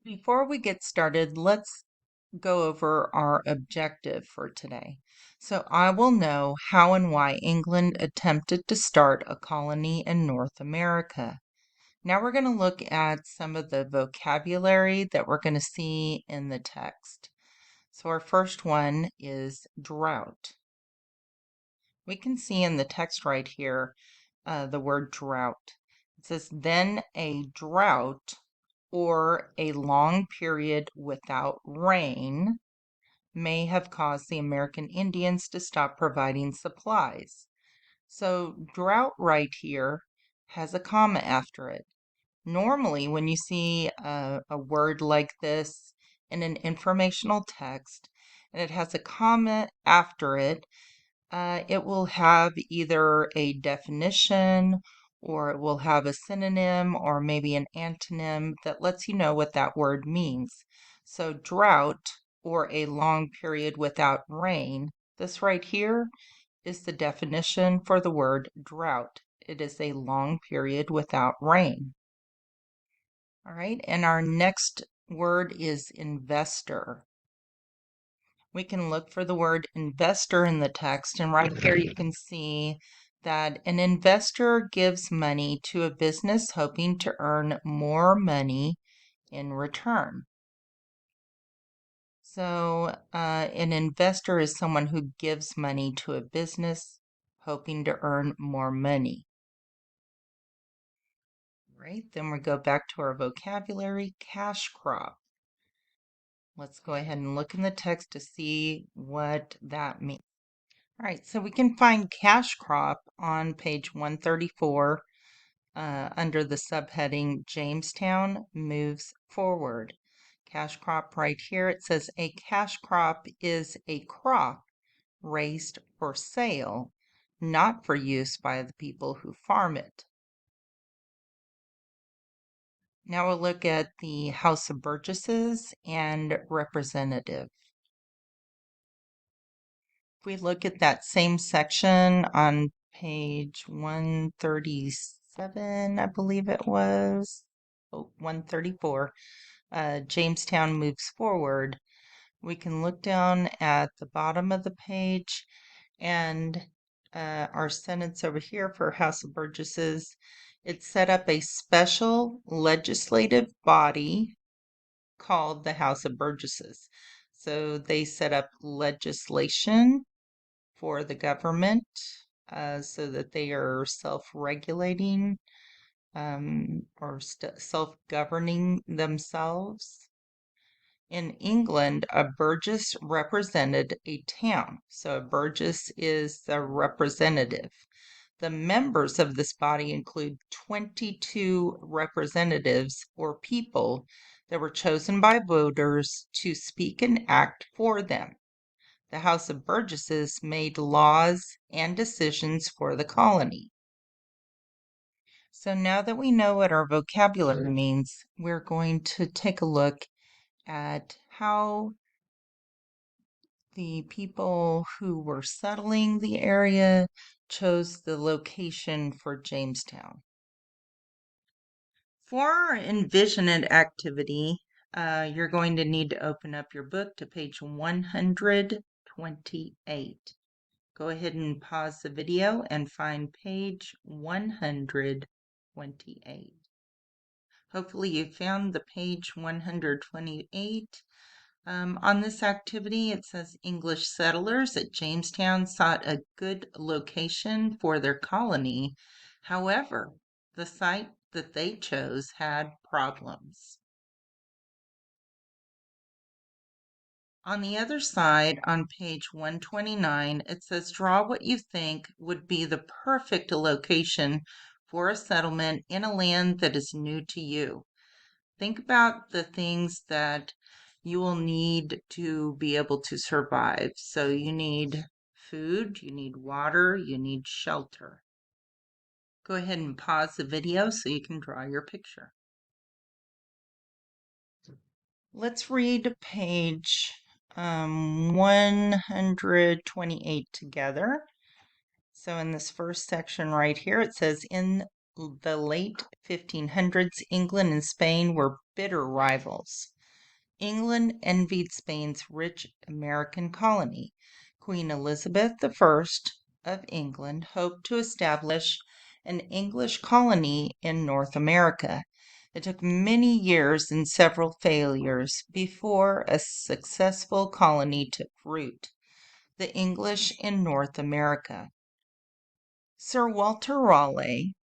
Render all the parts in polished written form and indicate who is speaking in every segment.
Speaker 1: Before we get started, let's go over our objective for today. So I will know how and why England attempted to start a colony in North America. Now we're going to look at some of the vocabulary that we're going to see in the text. So our first one is drought. We can see in the text right here the word drought. It says, then a drought or a long period without rain may have caused the American Indians to stop providing supplies. So, drought right here has a comma after it. Normally, when you see a word like this in an informational text and it has a comma after it will have either a definition or it will have a synonym or maybe an antonym that lets you know what that word means. So, drought or a long period without rain, this right here is the definition for the word drought. It is a long period without rain. All right, and our next word is investor. We can look for the word investor in the text, and right here you can see that an investor gives money to a business hoping to earn more money in return. So, an investor is someone who gives money to a business hoping to earn more money. Right, then we go back to our vocabulary, cash crop. Let's go ahead and look in the text to see what that means. All right, so we can find cash crop on page 134 under the subheading Jamestown Moves Forward. Cash crop right here, it says a cash crop is a crop raised for sale, not for use by the people who farm it. Now we'll look at the House of Burgesses and Representative. If we look at that same section on page 137, I believe it was, 134, Jamestown Moves Forward, we can look down at the bottom of the page and our sentence over here for House of Burgesses, it set up a special legislative body called the House of Burgesses. So they set up legislation for the government so that they are self-regulating or self-governing themselves. In England, a burgess represented a town. So a burgess is the representative. The members of this body include 22 representatives or people that were chosen by voters to speak and act for them. The House of Burgesses made laws and decisions for the colony. So now that we know what our vocabulary means, we're going to take a look at how the people who were settling the area chose the location for Jamestown. For our Envision It activity, you're going to need to open up your book to page 128. Go ahead and pause the video and find page 128. Hopefully you found the page 128. On this activity, it says English settlers at Jamestown sought a good location for their colony. However, the site that they chose had problems. On the other side, on page 129, it says draw what you think would be the perfect location for a settlement in a land that is new to you. Think about the things that you will need to be able to survive. So you need food, you need water, you need shelter. Go ahead and pause the video so you can draw your picture. Let's read page 128 together. So in this first section right here, it says in the late 1500s, England and Spain were bitter rivals. England envied Spain's rich American colony. Queen Elizabeth I of England hoped to establish an English colony in North America. It took many years and several failures before a successful colony took root. The English in North America. Sir Walter Raleigh,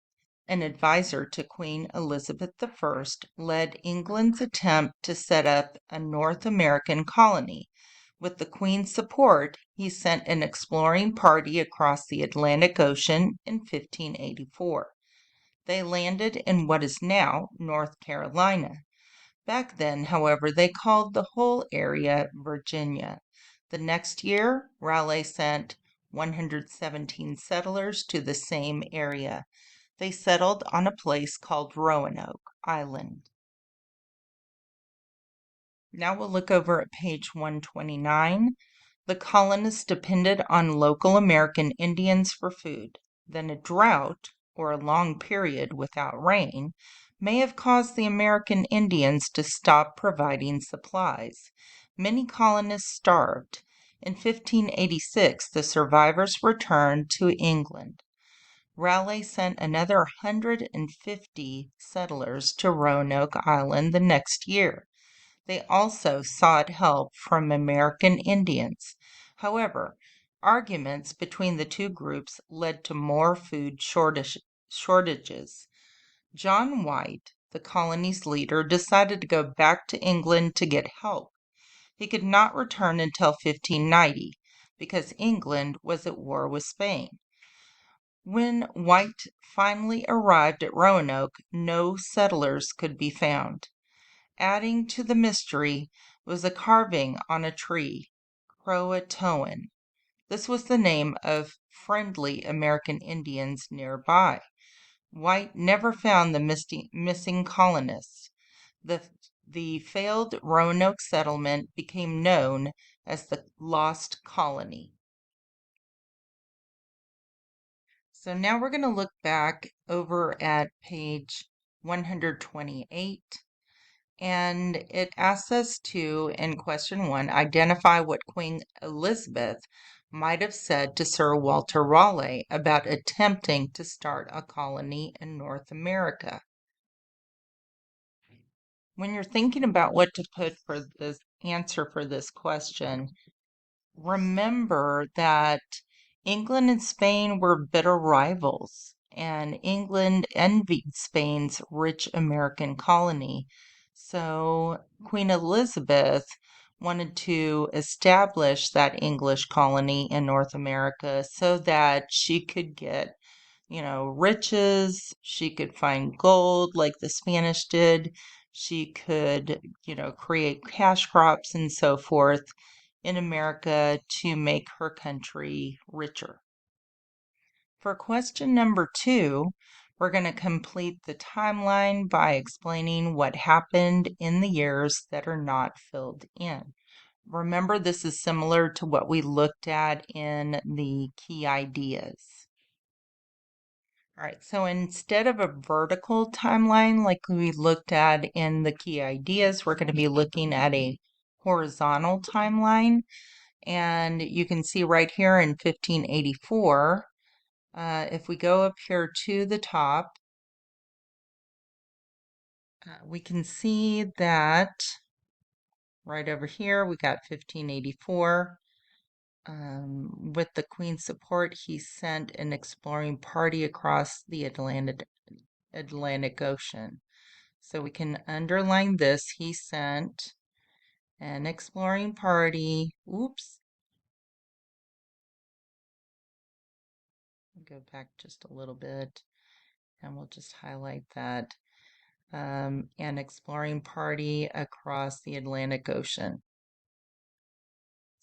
Speaker 1: an advisor to Queen Elizabeth I, led England's attempt to set up a North American colony. With the Queen's support, he sent an exploring party across the Atlantic Ocean in 1584. They landed in what is now North Carolina. Back then, however, they called the whole area Virginia. The next year, Raleigh sent 117 settlers to the same area. They settled on a place called Roanoke Island. Now we'll look over at page 129. The colonists depended on local American Indians for food. Then a drought, or a long period without rain, may have caused the American Indians to stop providing supplies. Many colonists starved. In 1586, the survivors returned to England. Raleigh sent another 150 settlers to Roanoke Island the next year. They also sought help from American Indians. However, arguments between the two groups led to more food shortages. John White, the colony's leader, decided to go back to England to get help. He could not return until 1590 because England was at war with Spain. When White finally arrived at Roanoke, no settlers could be found. Adding to the mystery was a carving on a tree, Croatoan. This was the name of friendly American Indians nearby. White never found the missing colonists. The failed Roanoke settlement became known as the Lost Colony. So now we're going to look back over at page 128, and it asks us to, in question 1, identify what Queen Elizabeth might have said to Sir Walter Raleigh about attempting to start a colony in North America. When you're thinking about what to put for this answer for this question, remember that England and Spain were bitter rivals, and England envied Spain's rich American colony. So Queen Elizabeth wanted to establish that English colony in North America so that she could get, riches. She could find gold like the Spanish did. She could, create cash crops and so forth in America to make her country richer. For question number 2, we're going to complete the timeline by explaining what happened in the years that are not filled in. Remember, this is similar to what we looked at in the key ideas. All right, so instead of a vertical timeline like we looked at in the key ideas, we're going to be looking at a horizontal timeline. And you can see right here in 1584, if we go up here to the top, we can see that right over here we got 1584. With the Queen's support, he sent an exploring party across the Atlantic Ocean. So we can underline this. He sent an exploring party. Oops. Go back just a little bit, and we'll just highlight that. An exploring party across the Atlantic Ocean.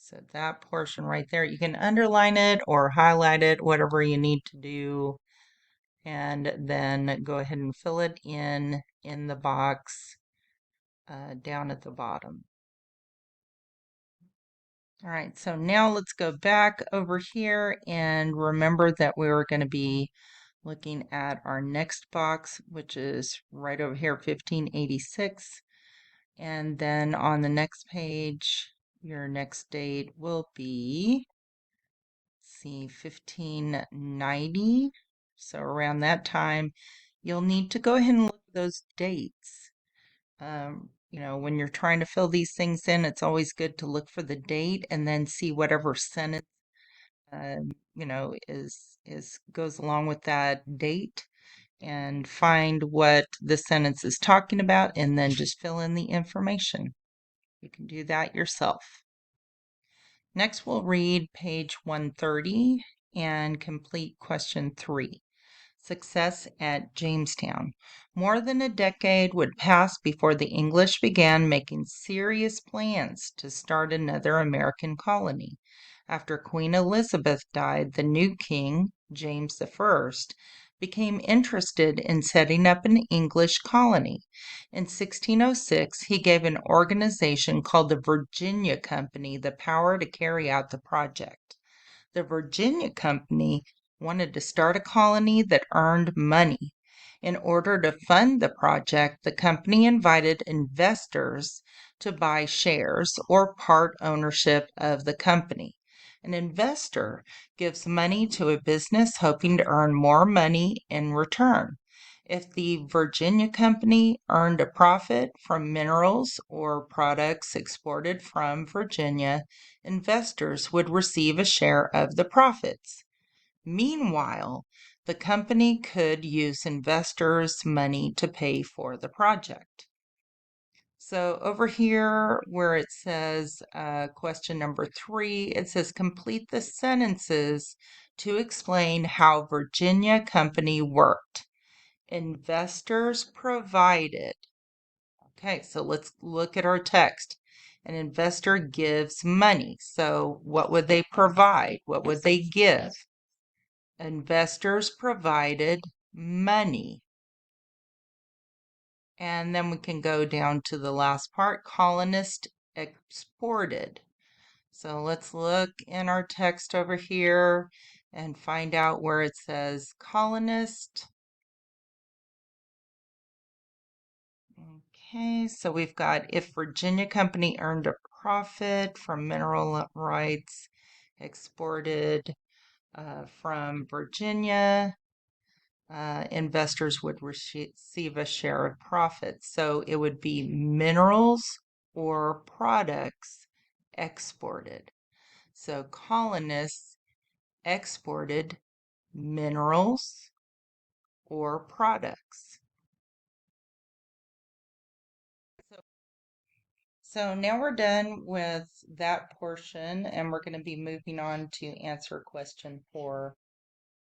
Speaker 1: So that portion right there, you can underline it or highlight it, whatever you need to do, and then go ahead and fill it in the box down at the bottom. All right, so now let's go back over here and remember that we were going to be looking at our next box, which is right over here, 1586. And then on the next page, your next date will be, see, 1590. So around that time, you'll need to go ahead and look at those dates. When you're trying to fill these things in, it's always good to look for the date and then see whatever sentence, is goes along with that date and find what the sentence is talking about and then just fill in the information. You can do that yourself. Next, we'll read page 130 and complete question 3. Success at Jamestown. More than a decade would pass before the English began making serious plans to start another American colony. After Queen Elizabeth died, the new king, James I, became interested in setting up an English colony. In 1606, he gave an organization called the Virginia Company the power to carry out the project. The Virginia Company wanted to start a colony that earned money. In order to fund the project, the company invited investors to buy shares or part ownership of the company. An investor gives money to a business hoping to earn more money in return. If the Virginia Company earned a profit from minerals or products exported from Virginia, investors would receive a share of the profits. Meanwhile, the company could use investors' money to pay for the project. So over here where it says question number 3, it says complete the sentences to explain how Virginia Company worked. Investors provided. Okay, so let's look at our text. An investor gives money. So what would they provide? What would they give? Investors provided money. And then we can go down to the last part. Colonists exported. So let's look in our text over here and find out where it says colonist. Okay, so we've got if Virginia Company earned a profit from mineral rights exported from Virginia, investors would receive a share of profits. So it would be minerals or products exported. So colonists exported minerals or products. So now we're done with that portion and we're going to be moving on to answer question 4.